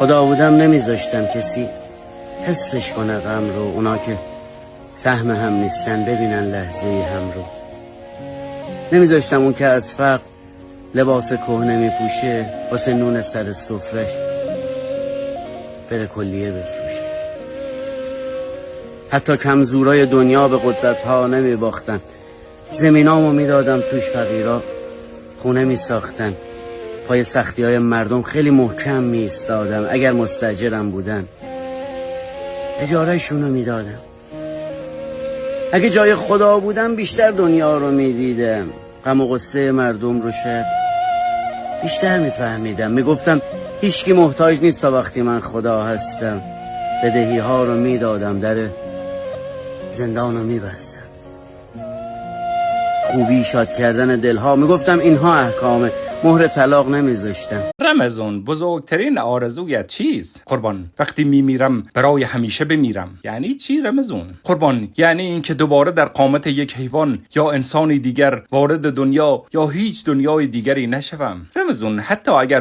خدا بودم نمیذاشتم کسی حسش کنه غم رو، اونا که سهم هم نیستن ببینن لحظه هم رو. نمیذاشتم اون که از فقر لباس کهنه میپوشه واسه نون سر سفرش بره کلیه بفروشه. حتی کمزورای دنیا به قدرتها نمیباختن، زمینامو میدادم توش فقیرا خونه میساختن، پای سختی های مردم خیلی محکم میستادم، اگر مستاجرم بودن اجاره شونو میدادم. اگه جای خدا بودم بیشتر دنیا رو میدیدم، غم و غصه مردم رو شاید بیشتر میفهمیدم. میگفتم هیچکی محتاج نیست تا وقتی من خدا هستم. بدهی ها رو میدادم، در زندان رو میبستم. خوبی شاد کردن دلها، میگفتم اینها احکامه، مهر طلاق نمیذاشتم. رمضان بزرگترین آرزویت چیست؟ قربان وقتی میمیرم برای همیشه بمیرم. یعنی چی رمضان؟ قربان یعنی اینکه دوباره در قامت یک حیوان یا انسانی دیگر وارد دنیا یا هیچ دنیای دیگری نشوم. رمضان حتی اگر